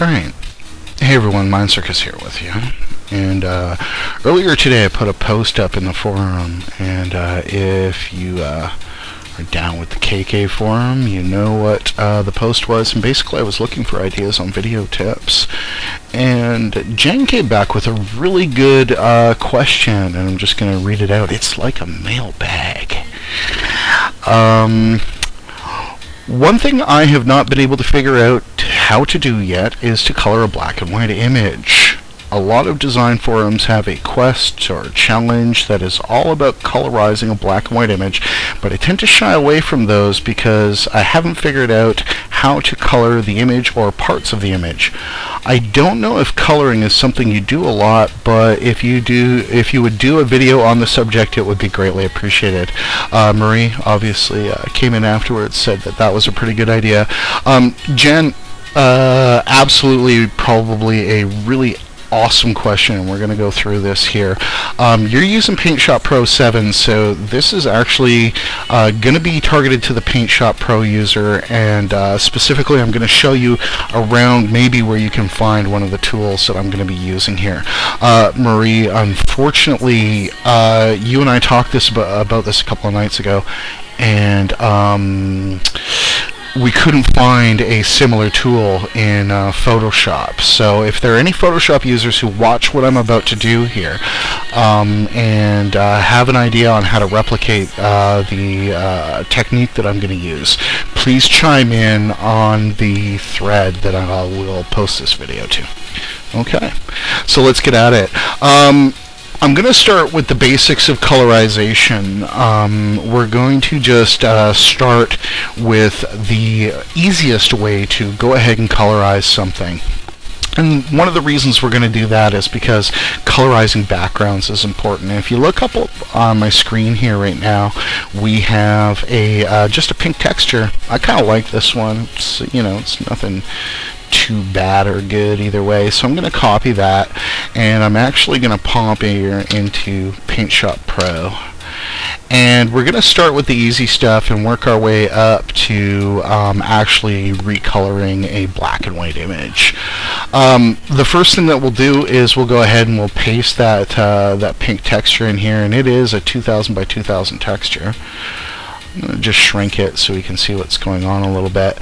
Alright, hey everyone, Mind Circus here with you. And earlier today I put a post up in the forum, and if you are down with the KK forum, you know what the post was. And basically I was looking for ideas on video tips, and Jen came back with a really good question, and I'm just going to read it out. It's like a mailbag. One thing I have not been able to figure out how to do yet is to color a black and white image. A lot of design forums have a quest or a challenge that is all about colorizing a black and white image, but I tend to shy away from those because I haven't figured out how to color the image or parts of the image. I don't know if coloring is something you do a lot, but if you would do a video on the subject, it would be greatly appreciated. Marie obviously came in afterwards, said that was a pretty good idea. Jen, absolutely, probably a really awesome question. We're going to go through this here. You're using Paint Shop Pro 7, so this is actually going to be targeted to the Paint Shop Pro user, and specifically I'm going to show you around maybe where you can find one of the tools that I'm going to be using here. Marie, unfortunately, you and I talked about this a couple of nights ago, and we couldn't find a similar tool in Photoshop. So if there are any Photoshop users who watch what I'm about to do here and have an idea on how to replicate the technique that I'm going to use, please chime in on the thread that I will post this video to. Okay, so let's get at it. I'm going to start with the basics of colorization. We're going to just start with the easiest way to go ahead and colorize something. And one of the reasons we're going to do that is because colorizing backgrounds is important. And if you look up on my screen here right now, we have just a pink texture. I kind of like this one. It's, it's nothing too bad or good either way, so I'm going to copy that, and I'm actually going to pop here into Paint Shop Pro, and we're going to start with the easy stuff and work our way up to actually recoloring a black and white image. The first thing that we'll do is we'll go ahead and we'll paste that pink texture in here, and it is a 2000 by 2000 texture. I'm going to just shrink it so we can see what's going on a little bit.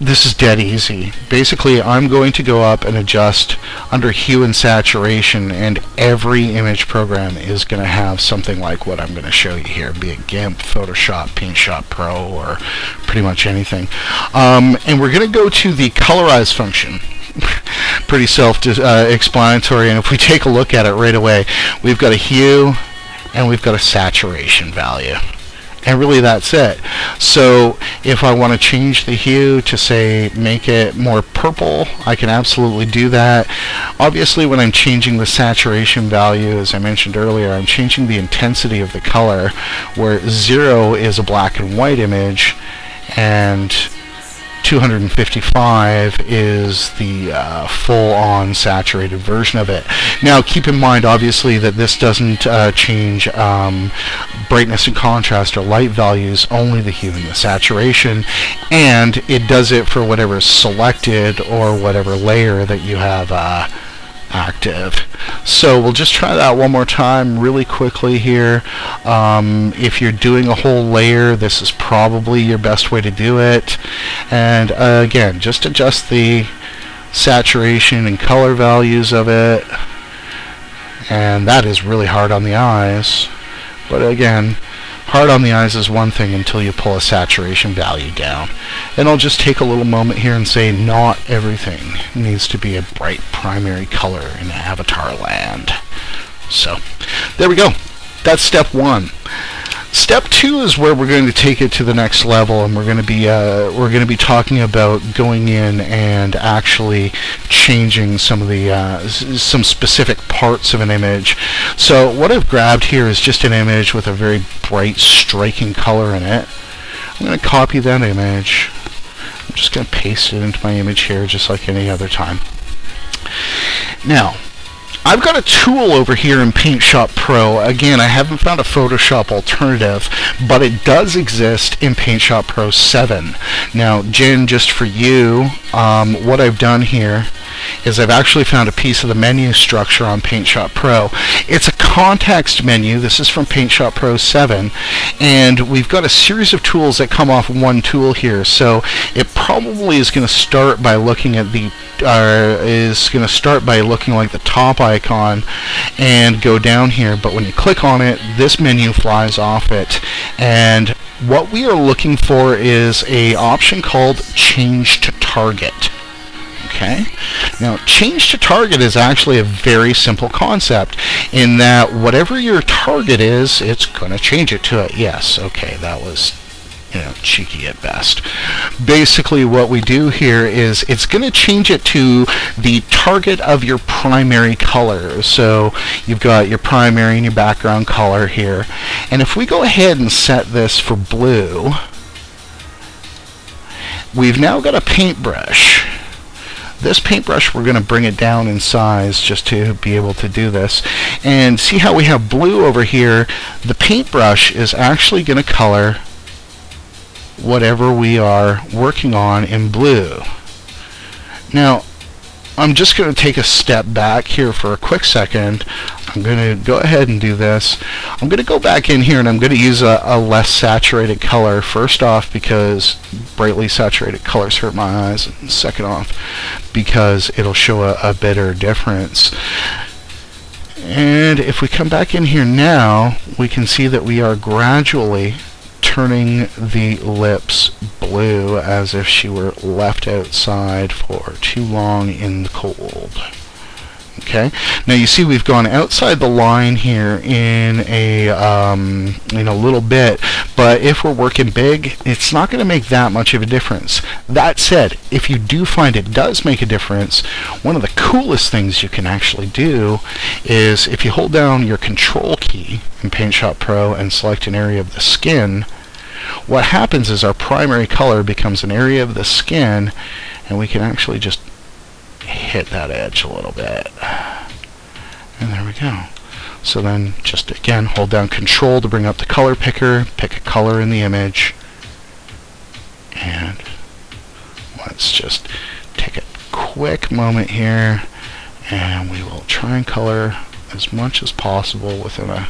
This is dead easy. Basically, I'm going to go up and adjust under hue and saturation, and every image program is going to have something like what I'm going to show you here, be it GIMP, Photoshop, Paint Shop Pro, or pretty much anything. And we're going to go to the colorize function. Pretty self-explanatory, and if we take a look at it right away, we've got a hue and we've got a saturation value. And really that's it. So if I want to change the hue to, say, make it more purple, I can absolutely do that. Obviously, when I'm changing the saturation value, as I mentioned earlier, I'm changing the intensity of the color, where 0 is a black and white image and 255 is the full-on saturated version of it. Now keep in mind obviously that this doesn't change brightness and contrast or light values, only the hue and the saturation, and it does it for whatever is selected or whatever layer that you have active. So we'll just try that one more time really quickly here. If you're doing a whole layer, this is probably your best way to do it. And again, just adjust the saturation and color values of it. And that is really hard on the eyes. But again, hard on the eyes is one thing until you pull a saturation value down. And I'll just take a little moment here and say not everything needs to be a bright primary color in Avatar land. So there we go. That's step one. Step two is where we're going to take it to the next level, and we're going to be talking about going in and actually changing some of the some specific parts of an image. So what I've grabbed here is just an image with a very bright, striking color in it. I'm going to copy that image. I'm just going to paste it into my image here, just like any other time. Now, I've got a tool over here in Paint Shop Pro. Again, I haven't found a Photoshop alternative, but it does exist in Paint Shop Pro 7. Now, Jen, just for you, what I've done here is I've actually found a piece of the menu structure on Paint Shop Pro. It's a context menu. This is from Paint Shop Pro 7, and we've got a series of tools that come off one tool here. So it probably is going to start by looking at the like the top icon and go down here, but when you click on it, this menu flies off it, and what we are looking for is a option called Change to Target. Okay. Now, change to target is actually a very simple concept in that whatever your target is, it's going to change it to it. Yes, okay, that was, cheeky at best. Basically, what we do here is it's going to change it to the target of your primary color. So you've got your primary and your background color here. And if we go ahead and set this for blue, we've now got a paintbrush. This paintbrush, we're going to bring it down in size just to be able to do this. And see how we have blue over here? The paintbrush is actually going to color whatever we are working on in blue. Now, I'm just going to take a step back here for a quick second. I'm going to go ahead and do this. I'm going to go back in here and I'm going to use a less saturated color. First off, because brightly saturated colors hurt my eyes. And second off, because it'll show a better difference. And if we come back in here now, we can see that we are gradually turning the lips blue as if she were left outside for too long in the cold. Okay. Now you see we've gone outside the line here in a little bit, but if we're working big, it's not going to make that much of a difference. That said, if you do find it does make a difference, one of the coolest things you can actually do is if you hold down your Control key in Paint Shop Pro and select an area of the skin, what happens is our primary color becomes an area of the skin, and we can actually just hit that edge a little bit. And there we go. So then just again hold down Control to bring up the color picker, pick a color in the image, and let's just take a quick moment here, and we will try and color as much as possible within a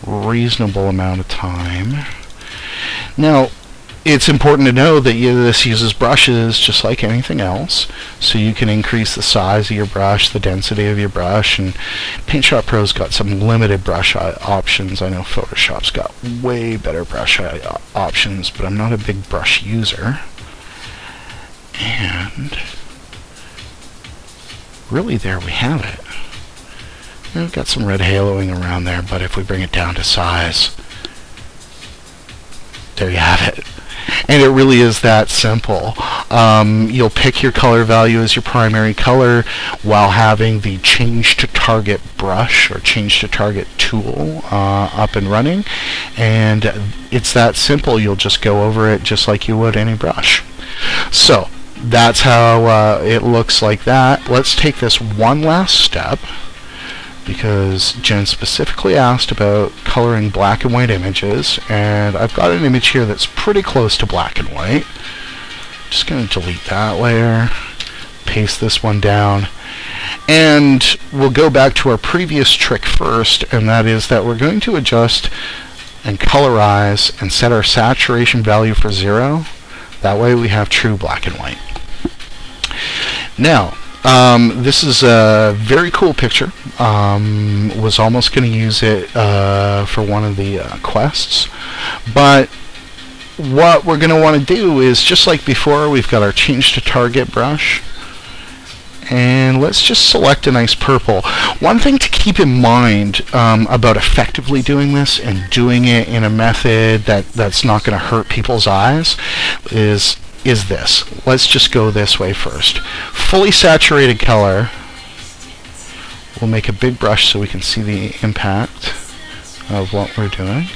reasonable amount of time. Now, it's important to know that this uses brushes just like anything else, so you can increase the size of your brush, the density of your brush, and Paint Shop Pro's got some limited brush options. I know Photoshop's got way better brush options, but I'm not a big brush user. And really, there we have it. We've got some red haloing around there, but if we bring it down to size, there you have it. And it really is that simple. You'll pick your color value as your primary color while having the Change to Target brush or Change to Target tool up and running. And it's that simple. You'll just go over it just like you would any brush. So that's how it looks like that. Let's take this one last step, because Jen specifically asked about coloring black and white images, and I've got an image here that's pretty close to black and white. Just going to delete that layer, paste this one down, and we'll go back to our previous trick first, and that is that we're going to adjust and colorize and set our saturation value for 0. That way we have true black and white. Now, this is a very cool picture. Was almost going to use it for one of the quests, but what we're going to want to do is, just like before, we've got our Change to Target brush, and let's just select a nice purple. One thing to keep in mind about effectively doing this and doing it in a method that's not going to hurt people's eyes is this. Let's just go this way first. Fully saturated color. We'll make a big brush so we can see the impact of what we're doing.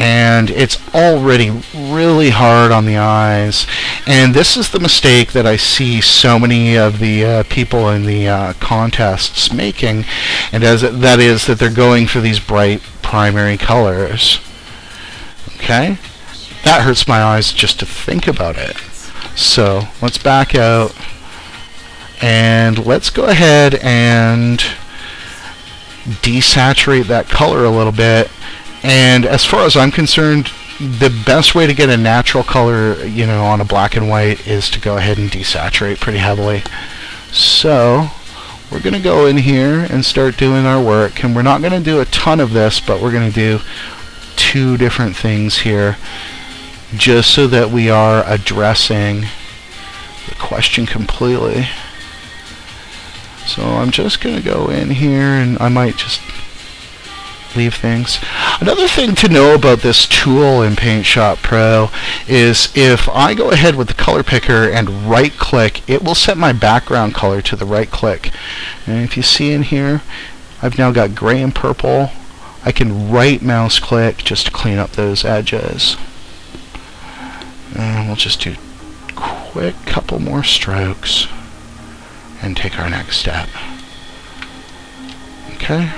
and it's already really hard on the eyes. And this is the mistake that I see so many of the people in the contests making, and that is that they're going for these bright primary colors. Okay, that hurts my eyes just to think about it. So let's back out, and let's go ahead and desaturate that color a little bit. And as far as I'm concerned, the best way to get a natural color, on a black and white is to go ahead and desaturate pretty heavily. So we're going to go in here and start doing our work, and we're not going to do a ton of this, but we're going to do 2 different things here just so that we are addressing the question completely. So I'm just going to go in here, and I might just leave things. Another thing to know about this tool in Paint Shop Pro is if I go ahead with the color picker and right click, it will set my background color to the right click. And if you see in here, I've now got gray and purple. I can right mouse click just to clean up those edges. And we'll just do a quick couple more strokes and take our next step. Okay.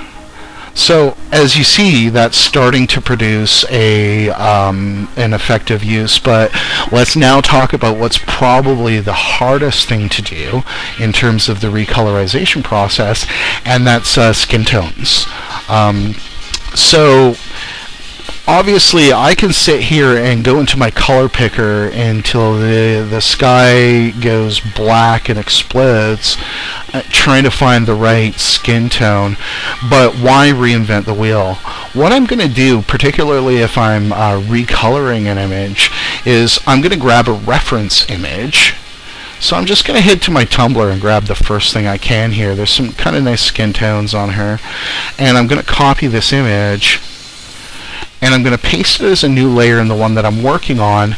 So as you see, that's starting to produce an effective use, but let's now talk about what's probably the hardest thing to do in terms of the recolorization process, and that's skin tones. So obviously I can sit here and go into my color picker until the sky goes black and explodes, trying to find the right skin tone, but why reinvent the wheel? What I'm going to do, particularly if I'm recoloring an image, is I'm going to grab a reference image. So I'm just going to head to my Tumblr and grab the first thing I can here. There's some kind of nice skin tones on her, and I'm going to copy this image, and I'm going to paste it as a new layer in the one that I'm working on.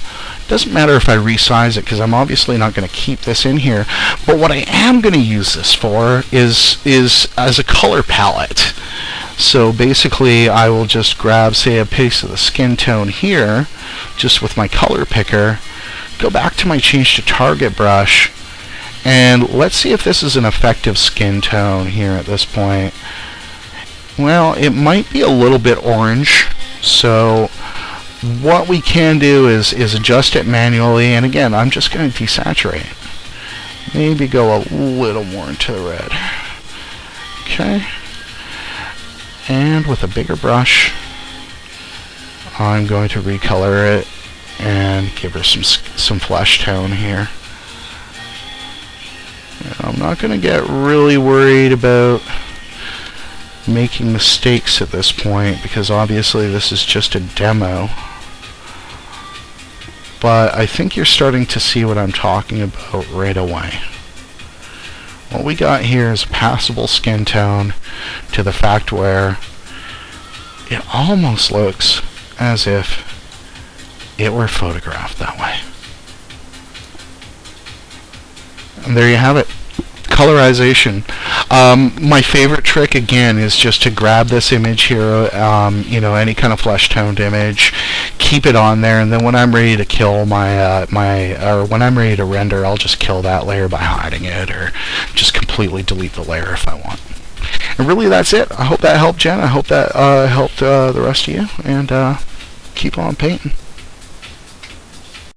Doesn't matter if I resize it, because I'm obviously not going to keep this in here. But what I am going to use this for is as a color palette. So basically I will just grab, say, a piece of the skin tone here, just with my color picker, go back to my change to target brush, and let's see if this is an effective skin tone here at this point. Well, it might be a little bit orange. So what we can do is adjust it manually, and again, I'm just going to desaturate. Maybe go a little more into the red. Okay. And with a bigger brush, I'm going to recolor it and give her some flesh tone here. I'm not going to get really worried about making mistakes at this point, because obviously this is just a demo, but I think you're starting to see what I'm talking about right away. What we got here is a passable skin tone, to the fact where it almost looks as if it were photographed that way. And there you have it. Colorization. My favorite trick again is just to grab this image here, any kind of flesh toned image, keep it on there, and then when I'm ready to kill or when I'm ready to render, I'll just kill that layer by hiding it, or just completely delete the layer if I want. And really, that's it. I hope that helped, Jen. I hope that helped the rest of you, and keep on painting.